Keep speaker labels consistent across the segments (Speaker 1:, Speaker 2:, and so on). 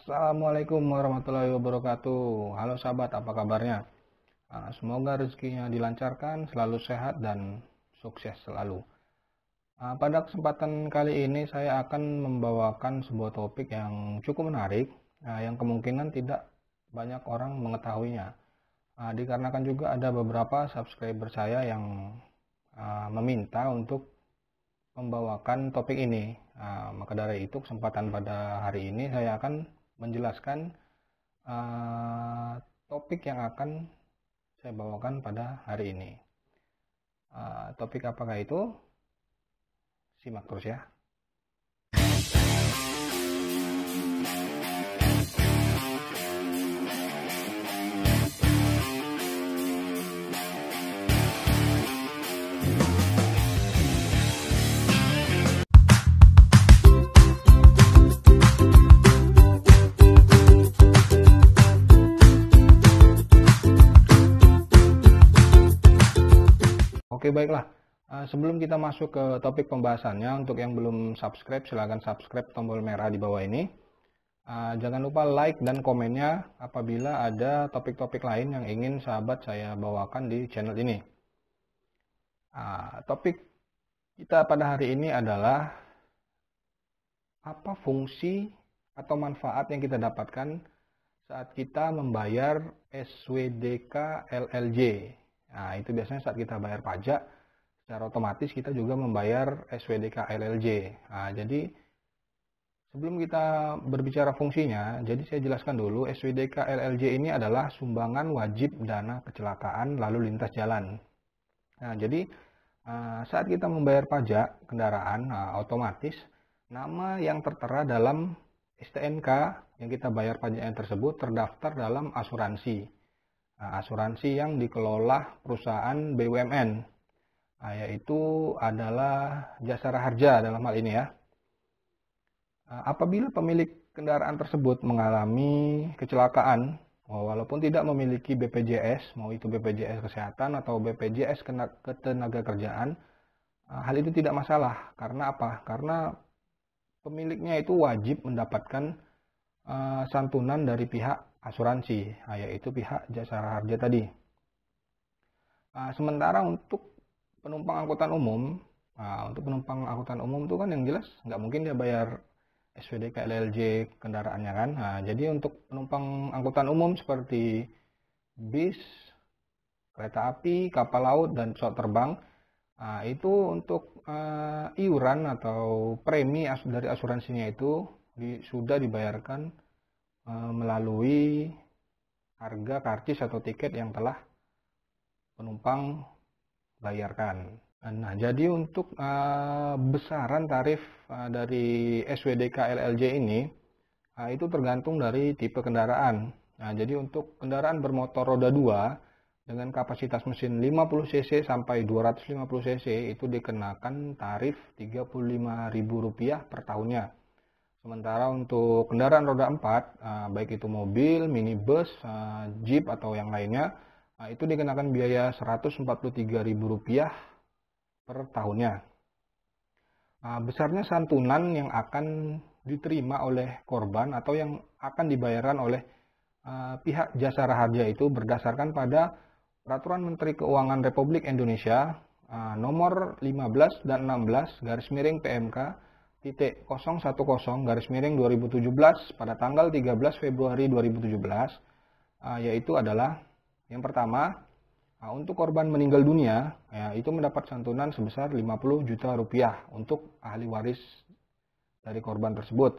Speaker 1: Assalamualaikum warahmatullahi wabarakatuh. Halo sahabat, apa kabarnya? Semoga rezekinya dilancarkan, selalu sehat dan sukses selalu. Pada kesempatan kali ini saya akan membawakan sebuah topik yang cukup menarik, yang kemungkinan tidak banyak orang mengetahuinya. Dikarenakan juga ada beberapa subscriber saya yang meminta untuk membawakan topik ini. Maka dari itu kesempatan pada hari ini saya akan menjelaskan topik yang akan saya bawakan pada hari ini. Topik apakah itu? Simak terus ya. Oke, baiklah. Sebelum kita masuk ke topik pembahasannya, untuk yang belum subscribe, silahkan subscribe tombol merah di bawah ini. Jangan lupa like dan komennya apabila ada topik-topik lain yang ingin sahabat saya bawakan di channel ini. Topik kita pada hari ini adalah apa fungsi atau manfaat yang kita dapatkan saat kita membayar SWDK LLJ. Nah, itu biasanya saat kita bayar pajak, secara otomatis kita juga membayar SWDK LLJ. Nah, jadi sebelum kita berbicara fungsinya, jadi saya jelaskan dulu, SWDK LLJ ini adalah sumbangan wajib dana kecelakaan lalu lintas jalan. Nah, jadi saat kita membayar pajak kendaraan, otomatis nama yang tertera dalam STNK yang kita bayar pajaknya tersebut terdaftar dalam asuransi. Asuransi yang dikelola perusahaan BUMN, yaitu adalah Jasara Harja dalam hal ini ya. Apabila pemilik kendaraan tersebut mengalami kecelakaan, walaupun tidak memiliki BPJS, mau itu BPJS Kesehatan atau BPJS Ketenagakerjaan, hal itu tidak masalah. Karena apa? Karena pemiliknya itu wajib mendapatkan santunan dari pihak asuransi, yaitu pihak Jasara Harja tadi. Sementara untuk penumpang angkutan umum, itu kan yang jelas nggak mungkin dia bayar SWDK LLJ kendaraannya kan. Jadi untuk penumpang angkutan umum seperti bis, kereta api, kapal laut, dan pesawat terbang, itu untuk iuran atau premi dari asuransinya itu sudah dibayarkan melalui harga karcis atau tiket yang telah penumpang bayarkan. Nah, jadi untuk besaran tarif dari SWDK LLJ ini itu tergantung dari tipe kendaraan. Nah, jadi untuk kendaraan bermotor roda 2 dengan kapasitas mesin 50 cc sampai 250 cc itu dikenakan tarif Rp35.000 per tahunnya. Sementara untuk kendaraan roda 4, baik itu mobil, minibus, jeep atau yang lainnya, itu dikenakan biaya Rp143.000 per tahunnya. Besarnya santunan yang akan diterima oleh korban atau yang akan dibayarkan oleh pihak Jasara Harja itu berdasarkan pada Peraturan Menteri Keuangan Republik Indonesia nomor 15 dan 16 /PMK titik 010/2017 pada tanggal 13 Februari 2017, yaitu adalah yang pertama, untuk korban meninggal dunia itu mendapat santunan sebesar Rp50 juta untuk ahli waris dari korban tersebut.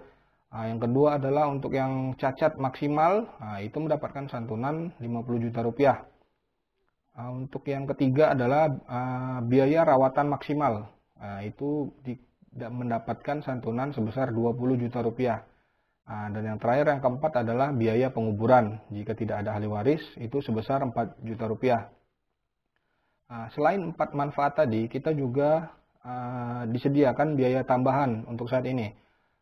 Speaker 1: Yang kedua adalah untuk yang cacat maksimal, itu mendapatkan santunan Rp50 juta. Untuk yang ketiga adalah biaya rawatan maksimal, itu mendapatkan santunan sebesar Rp20 juta. Dan yang terakhir, yang keempat adalah biaya penguburan. Jika tidak ada ahli waris, itu sebesar Rp4 juta. Selain 4 manfaat tadi, kita juga disediakan biaya tambahan untuk saat ini.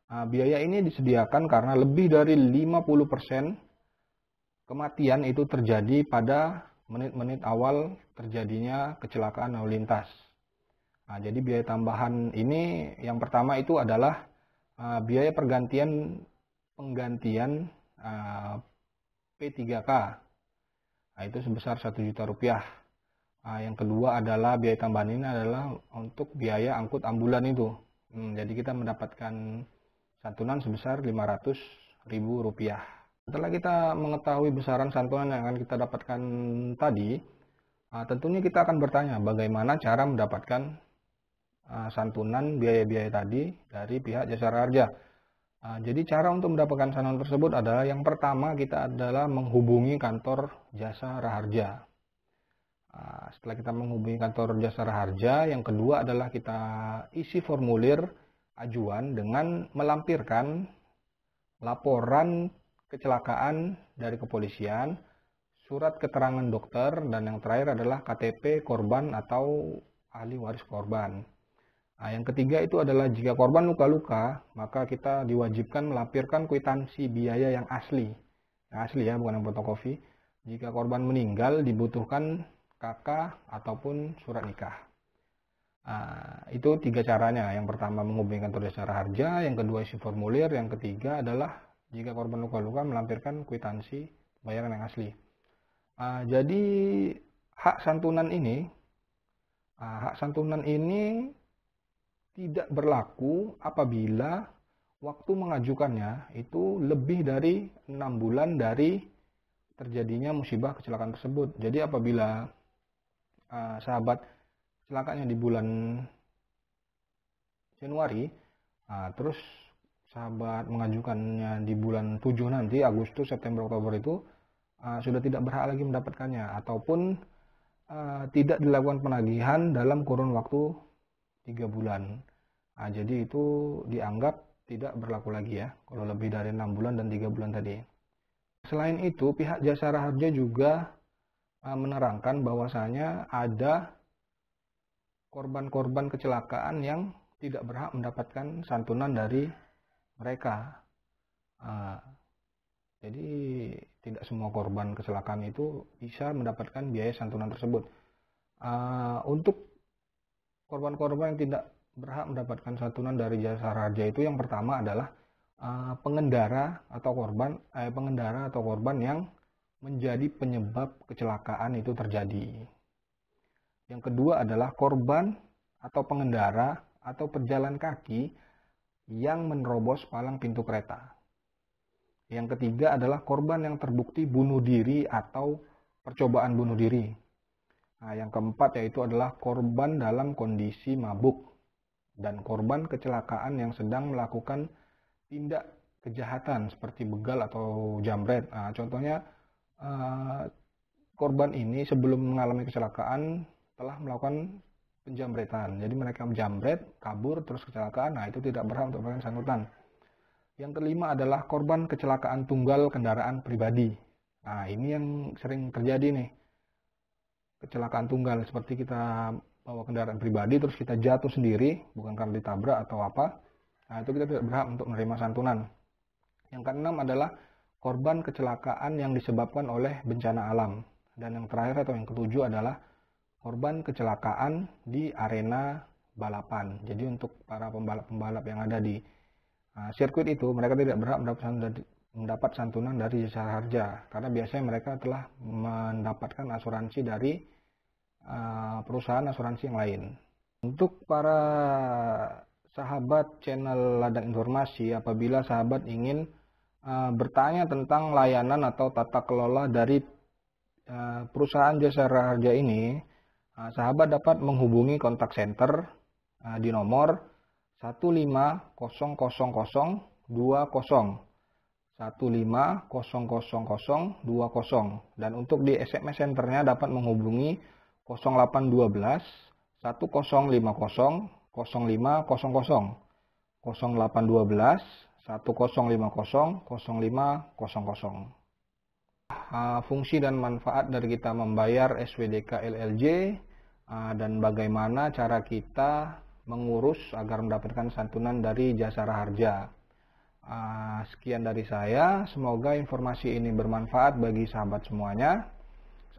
Speaker 1: Biaya ini disediakan karena lebih dari 50% kematian itu terjadi pada menit-menit awal terjadinya kecelakaan lalu lintas. Jadi biaya tambahan ini yang pertama itu adalah biaya pergantian penggantian P3K. Nah, itu sebesar 1 juta rupiah. Yang kedua adalah biaya tambahan ini adalah untuk biaya angkut ambulan itu. Jadi kita mendapatkan santunan sebesar 500.000 rupiah. Setelah kita mengetahui besaran santunan yang akan kita dapatkan tadi, tentunya kita akan bertanya bagaimana cara mendapatkan santunan biaya-biaya tadi dari pihak Jasara Harja. Jadi cara untuk mendapatkan santunan tersebut adalah yang pertama kita adalah menghubungi kantor Jasara Harja. Setelah kita menghubungi kantor Jasara Harja, yang kedua adalah kita isi formulir ajuan dengan melampirkan laporan kecelakaan dari kepolisian, surat keterangan dokter, dan yang terakhir adalah KTP korban atau ahli waris korban. Yang ketiga itu adalah jika korban luka-luka, maka kita diwajibkan melampirkan kwitansi biaya yang asli. Yang asli ya, bukan yang fotokopi. Jika korban meninggal, dibutuhkan KK ataupun surat nikah. Itu 3 caranya. Yang pertama menghubungi kantor Jasara Harja, yang kedua isi formulir, yang ketiga adalah jika korban luka-luka melampirkan kwitansi bayaran yang asli. Jadi hak santunan ini tidak berlaku apabila waktu mengajukannya itu lebih dari 6 bulan dari terjadinya musibah kecelakaan tersebut. Jadi apabila sahabat kecelakaannya di bulan Januari, terus sahabat mengajukannya di bulan 7 nanti, Agustus, September, Oktober itu sudah tidak berhak lagi mendapatkannya, ataupun tidak dilakukan penagihan dalam kurun waktu 3 bulan. Jadi itu dianggap tidak berlaku lagi ya, kalau lebih dari 6 bulan dan 3 bulan tadi. Selain itu, pihak Jasara Harja juga menerangkan bahwasanya ada korban-korban kecelakaan yang tidak berhak mendapatkan santunan dari mereka. Jadi tidak semua korban kecelakaan itu bisa mendapatkan biaya santunan tersebut. Untuk korban-korban yang tidak berhak mendapatkan santunan dari Jasara Harja itu yang pertama adalah pengendara atau korban yang menjadi penyebab kecelakaan itu terjadi. Yang kedua adalah korban atau pengendara atau pejalan kaki yang menerobos palang pintu kereta. Yang ketiga adalah korban yang terbukti bunuh diri atau percobaan bunuh diri. Yang keempat yaitu adalah korban dalam kondisi mabuk dan korban kecelakaan yang sedang melakukan tindak kejahatan seperti begal atau jambret. Contohnya korban ini sebelum mengalami kecelakaan telah melakukan penjambretan. Jadi mereka menjambret, kabur, terus kecelakaan. Itu tidak berhak untuk mendapatkan santunan. Yang kelima adalah korban kecelakaan tunggal kendaraan pribadi. Ini yang sering terjadi nih. Kecelakaan tunggal seperti kita bawa kendaraan pribadi terus kita jatuh sendiri, bukan karena ditabrak atau apa. Itu kita tidak berhak untuk menerima santunan. Yang keenam adalah korban kecelakaan yang disebabkan oleh bencana alam. Dan yang terakhir atau yang ketujuh adalah korban kecelakaan di arena balapan. Jadi untuk para pembalap-pembalap yang ada di sirkuit itu, mereka tidak berhak mendapat santunan dari Jasara Harja. Karena biasanya mereka telah mendapatkan asuransi dari perusahaan asuransi yang lain. Untuk para sahabat channel Ladang Informasi, apabila sahabat ingin bertanya tentang layanan atau tata kelola dari perusahaan Jasara Harja ini, sahabat dapat menghubungi kontak center di nomor 1500020 1500020 dan untuk di SMS centernya dapat menghubungi 0812 1050 0500 0812 1050 0500. Fungsi dan manfaat dari kita membayar SWDK LLJ dan bagaimana cara kita mengurus agar mendapatkan santunan dari Jasara Harja. Sekian dari saya, semoga informasi ini bermanfaat bagi sahabat semuanya.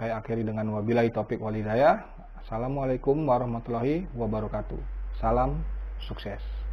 Speaker 1: Saya akhiri dengan wabillahi taufik wal hidayah. Assalamualaikum warahmatullahi wabarakatuh. Salam sukses.